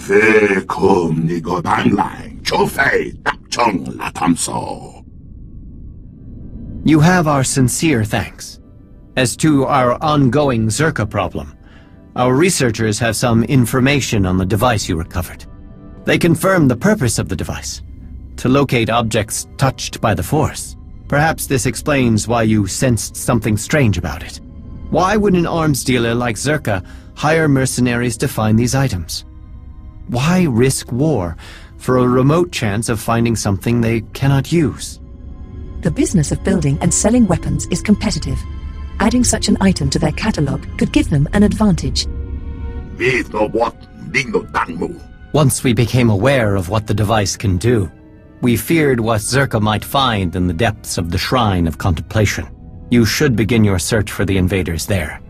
Về khum ni go ban lại, cho phê đắc trong là tham số. You have our sincere thanks. As to our ongoing Czerka problem, our researchers have some information on the device you recovered. They confirm the purpose of the device, to locate objects touched by the Force. Perhaps this explains why you sensed something strange about it. Why would an arms dealer like Czerka hire mercenaries to find these items? Why risk war for a remote chance of finding something they cannot use? The business of building and selling weapons is competitive. Adding such an item to their catalog could give them an advantage. Once we became aware of what the device can do, we feared what Czerka might find in the depths of the Shrine of Contemplation. You should begin your search for the invaders there.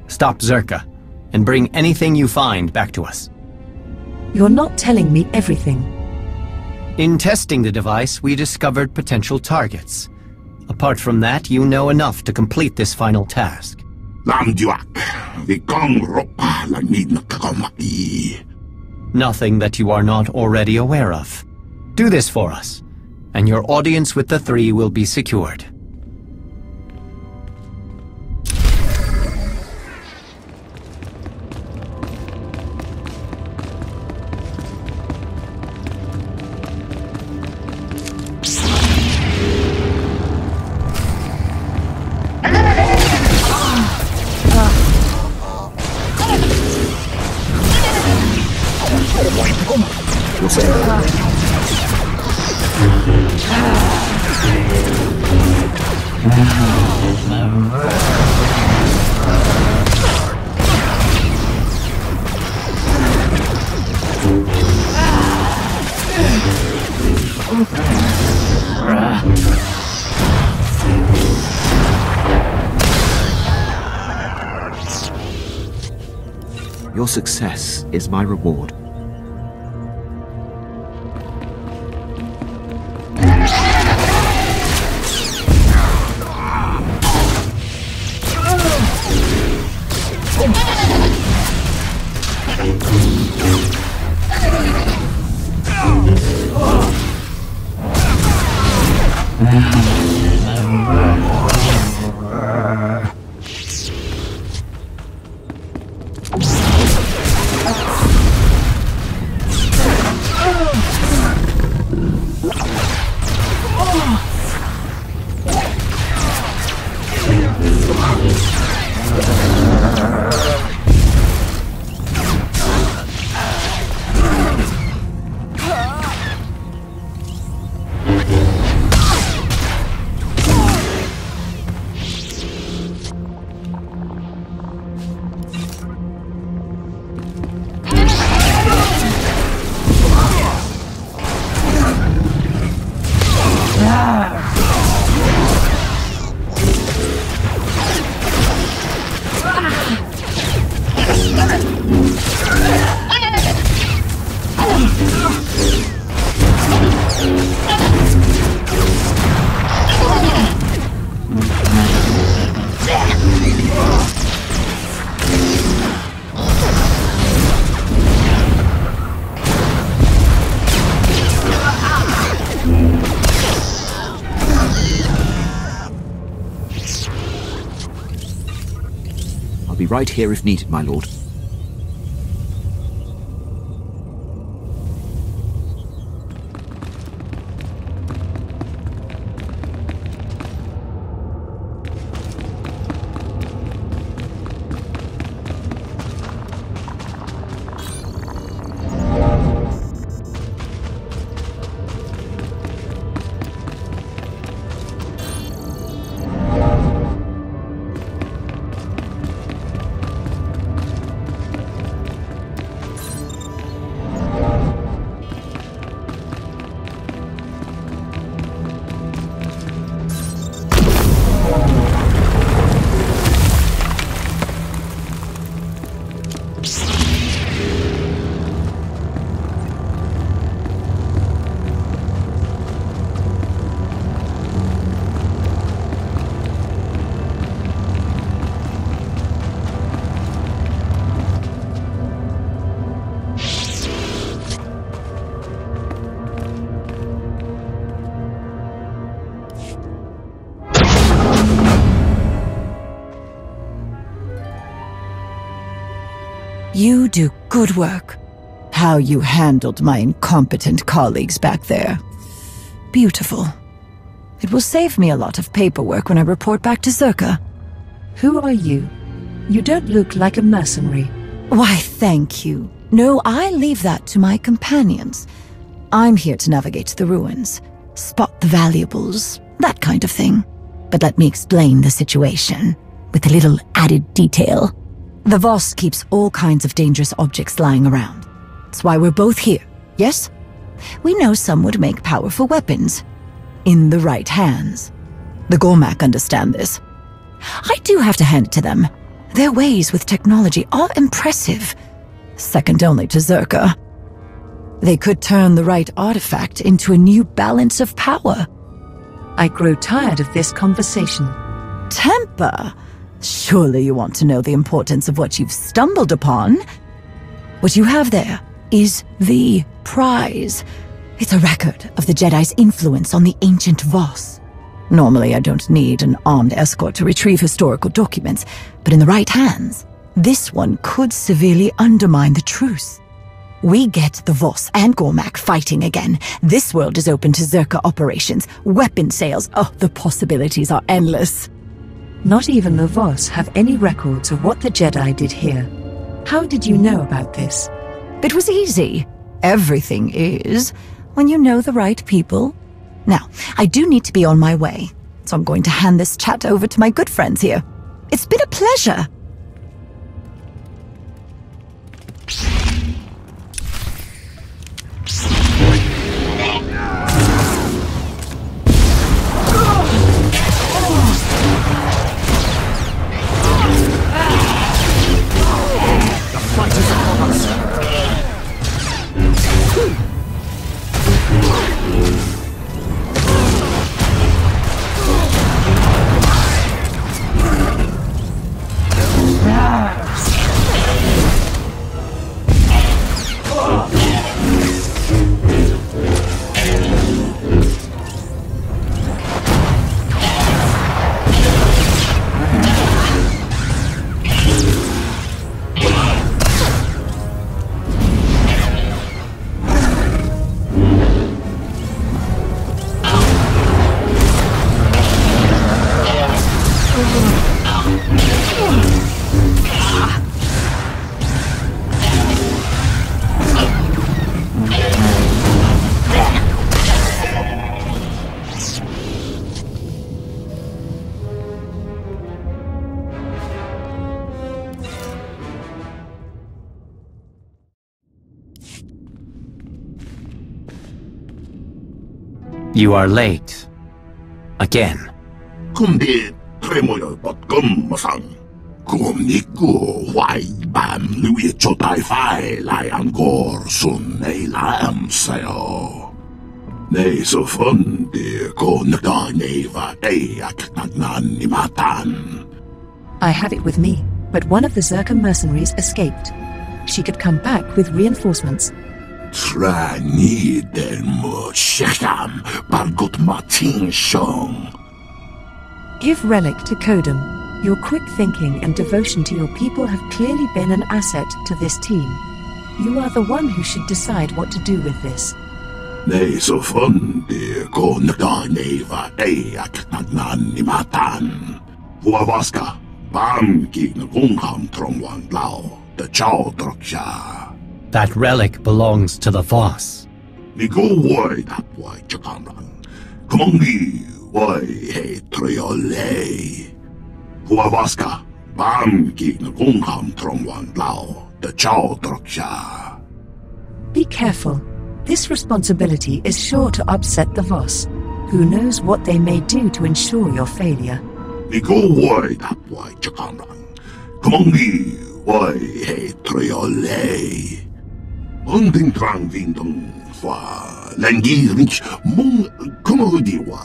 Stop Czerka, and bring anything you find back to us. You're not telling me everything. In testing the device, we discovered potential targets. Apart from that, you know enough to complete this final task. Nothing that you are not already aware of. Do this for us, and your audience with the three will be secured. Your success is my reward. I'll be right here if needed, my lord. You do good work. How you handled my incompetent colleagues back there. Beautiful. It will save me a lot of paperwork when I report back to Czerka. Who are you? You don't look like a mercenary. Why, thank you. No, I leave that to my companions. I'm here to navigate the ruins, spot the valuables, that kind of thing. But let me explain the situation, with a little added detail. The Voss keeps all kinds of dangerous objects lying around. That's why we're both here, yes? We know some would make powerful weapons. In the right hands. The Gormak understand this. I do have to hand it to them. Their ways with technology are impressive. Second only to Czerka. They could turn the right artifact into a new balance of power. I grow tired of this conversation. Temper? Surely you want to know the importance of what you've stumbled upon. What you have there is the prize. It's a record of the Jedi's influence on the ancient Voss. Normally I don't need an armed escort to retrieve historical documents, but in the right hands, this one could severely undermine the truce. We get the Voss and Gormak fighting again. This world is open to Czerka operations, weapon sales. Oh, the possibilities are endless. Not even the Voss have any records of what the Jedi did here. How did you know about this? It was easy. Everything is, when you know the right people. Now, I do need to be on my way, so I'm going to hand this chat over to my good friends here. It's been a pleasure. You are late. Again. 근데 트레모여 뻗금마상 꿈니꾸 Wila-Ban lui cho tai phai lại ăn gor sun này làm sao này số phận địa cô nước đó này và đây các nạn ni matan. I have it with me, but one of the Czerka Mercenaries escaped. She could come back with reinforcements. Try ni den mo sham Kodom Maton-Ja. Give relic to Kodom. Your quick thinking and devotion to your people have clearly been an asset to this team. You are the one who should decide what to do with this. Này số phận địa cô nước đó này và đây các nạn ni matan. Vua Vaska bam kỳ nó cũng không trong hoàng lao the SWTOR. That relic belongs to the Voss. Ni go word that way Chakaran. Come on me, why hey triole. Vua Vaska bam kỳ nó cũng không trong hoàng lao the SWTOR. Be careful. This responsibility is sure to upset the Voss. Who knows what they may do to ensure your failure. Ni go word that way Chakaran. Come on me, why hey triole. Unding trang vindong fa lengi rich mong kumodiwa.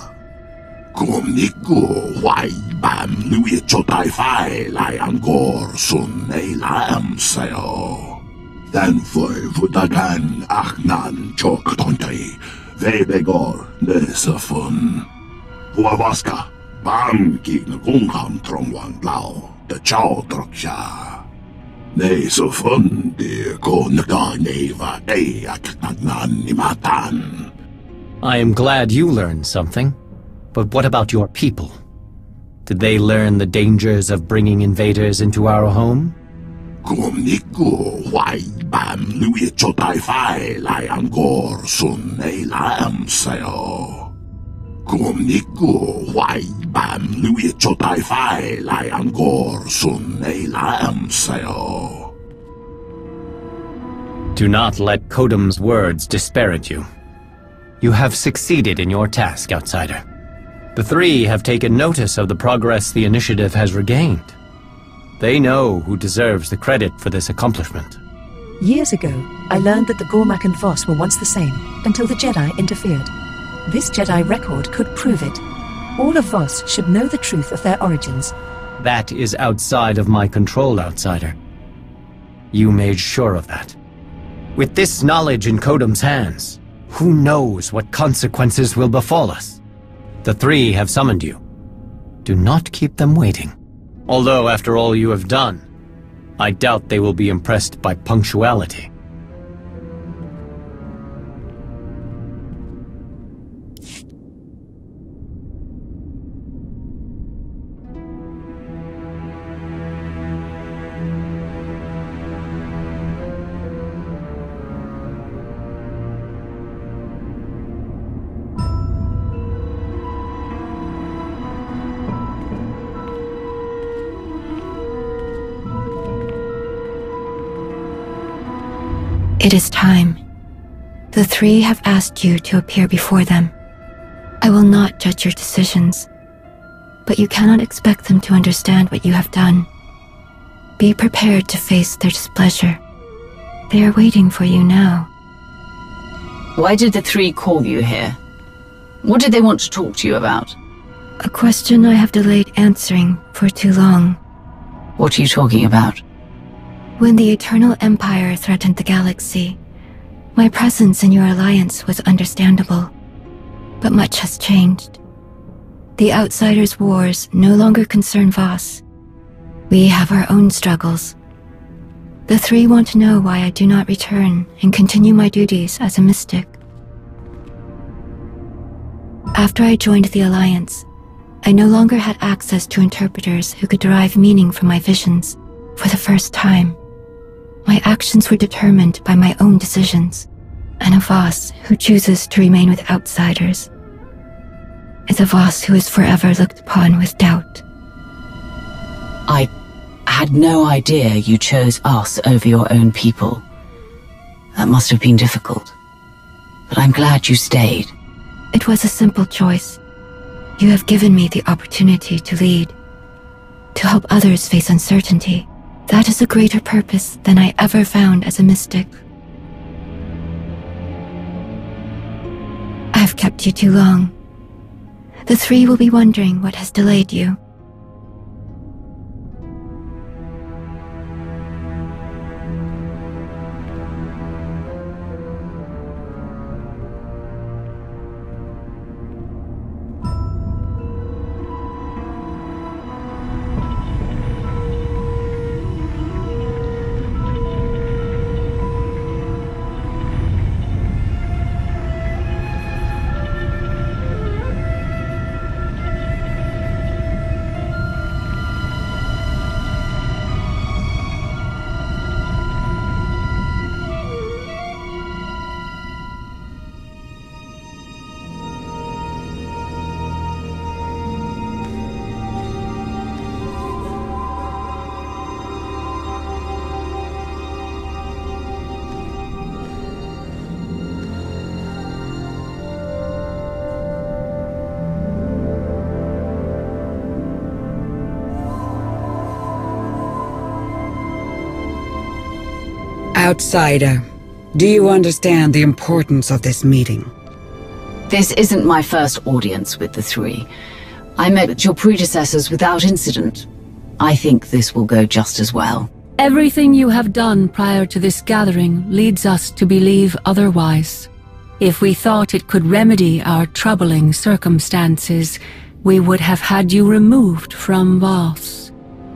Kumniku Wila-Ban lui cho tai phai lại ăn gor sun này làm sao. Den för dagen Arcann cho katontai vebegor nesafun. Vua Vaska bam kỳ nó cũng không trong hoàng lao the SWTOR. Nei så fundi ko nakaneva ei akatagnan ni matan. I am glad you learned something. But what about your people? Did they learn the dangers of bringing invaders into our home? Kumniku Wila-Ban luye fai lai angor sun ei lam sayo. Kumniku Wila-Ban luye fai lai angor sun ei lam sayo. Do not let Kodom's words disparage you. You have succeeded in your task, outsider. The three have taken notice of the progress the initiative has regained. They know who deserves the credit for this accomplishment. Years ago, I learned that the Gormak and Voss were once the same, until the Jedi interfered. This Jedi record could prove it. All of Voss should know the truth of their origins. That is outside of my control, outsider. You made sure of that. With this knowledge in Kodom's hands, who knows what consequences will befall us? The three have summoned you. Do not keep them waiting. Although, after all you have done, I doubt they will be impressed by punctuality. It is time. The three have asked you to appear before them. I will not judge your decisions, but you cannot expect them to understand what you have done. Be prepared to face their displeasure. They are waiting for you now. Why did the three call you here? What did they want to talk to you about? A question I have delayed answering for too long. What are you talking about? When the Eternal Empire threatened the galaxy, my presence in your alliance was understandable. But much has changed. The Outsiders' wars no longer concern Voss. We have our own struggles. The three want to know why I do not return and continue my duties as a mystic. After I joined the Alliance, I no longer had access to interpreters who could derive meaning from my visions. For the first time, my actions were determined by my own decisions, and a Voss who chooses to remain with outsiders is a Voss who is forever looked upon with doubt. I had no idea you chose us over your own people. That must have been difficult. But I'm glad you stayed. It was a simple choice. You have given me the opportunity to lead, to help others face uncertainty. That is a greater purpose than I ever found as a mystic. I've kept you too long. The three will be wondering what has delayed you. Outsider, do you understand the importance of this meeting? This isn't my first audience with the three. I met with your predecessors without incident. I think this will go just as well. Everything you have done prior to this gathering leads us to believe otherwise. If we thought it could remedy our troubling circumstances, we would have had you removed from Voss.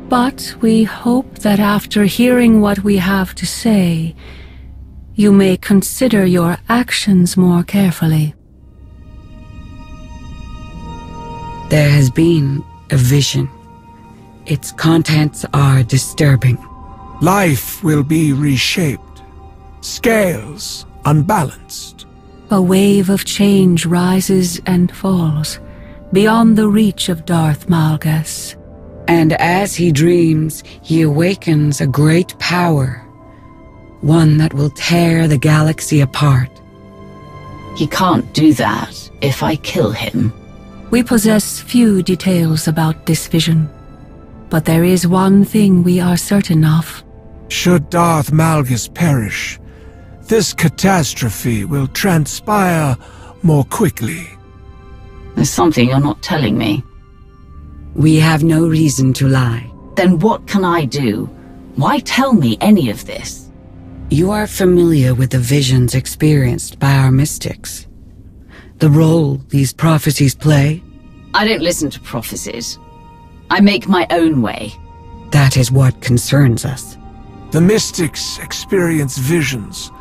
But we hope that after hearing what we have to say, you may consider your actions more carefully. There has been a vision. Its contents are disturbing. Life will be reshaped. Scales unbalanced. A wave of change rises and falls, beyond the reach of Darth Malgus. And as he dreams, he awakens a great power. One that will tear the galaxy apart. He can't do that if I kill him. We possess few details about this vision, but there is one thing we are certain of. Should Darth Malgus perish, this catastrophe will transpire more quickly. There's something you're not telling me. We have no reason to lie. Then what can I do? Why tell me any of this? You are familiar with the visions experienced by our mystics. The role these prophecies play? I don't listen to prophecies. I make my own way. That is what concerns us. The mystics experience visions,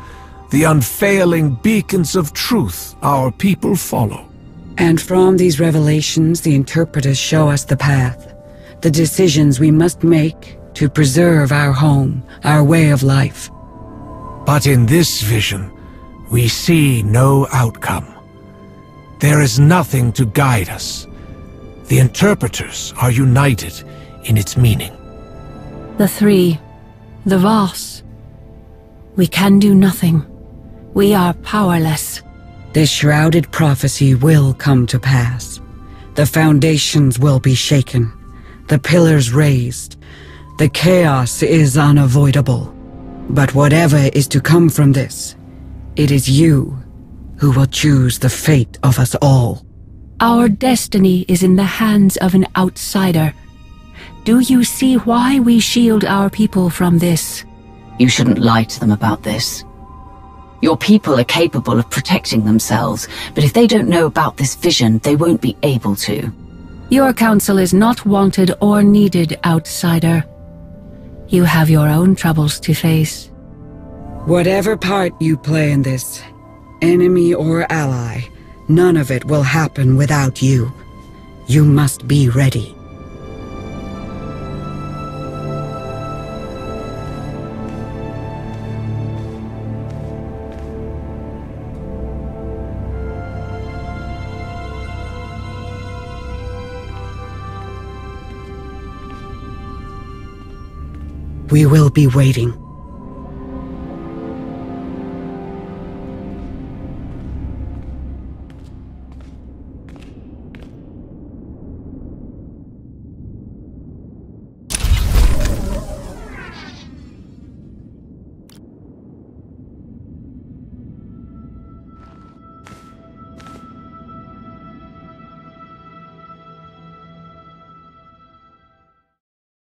the unfailing beacons of truth our people follow. And from these revelations, the interpreters show us the path, the decisions we must make to preserve our home, our way of life. But in this vision, we see no outcome. There is nothing to guide us. The interpreters are united in its meaning. The three, the Voss. We can do nothing. We are powerless. This shrouded prophecy will come to pass. The foundations will be shaken, the pillars raised. The chaos is unavoidable. But whatever is to come from this, it is you who will choose the fate of us all. Our destiny is in the hands of an outsider. Do you see why we shield our people from this? You shouldn't lie to them about this. Your people are capable of protecting themselves, but if they don't know about this vision, they won't be able to. Your counsel is not wanted or needed, outsider. You have your own troubles to face. Whatever part you play in this, enemy or ally, none of it will happen without you. You must be ready. We will be waiting.